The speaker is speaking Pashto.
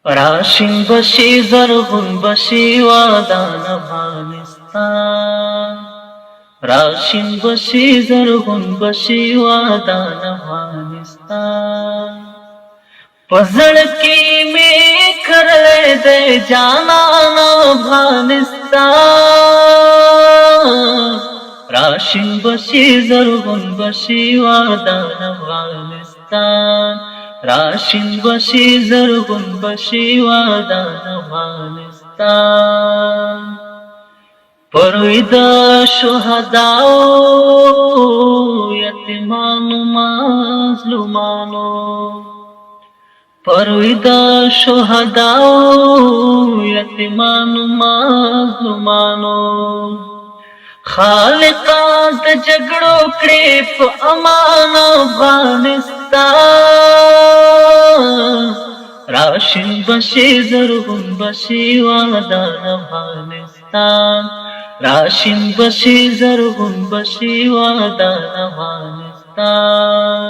راشین بشی زرغون بشی وادان افغانستان راشین بشی زرغون بشی وادان افغانستان پزړ کې می کړلې د جانان افغانستان راشین بشی زرغون بشی وادان افغانستان راشین بشی زرغون بشی وادان افغانستان پروی د شهداو یتیمانو مظلومانو پروی د شهداو یتیمانو مظلومانو خالقا د جګړو کړې په امان افغانستان راشین بشی زرغون بشی وادان افغانستان راشین بشی زرغون بشی وادان افغانستان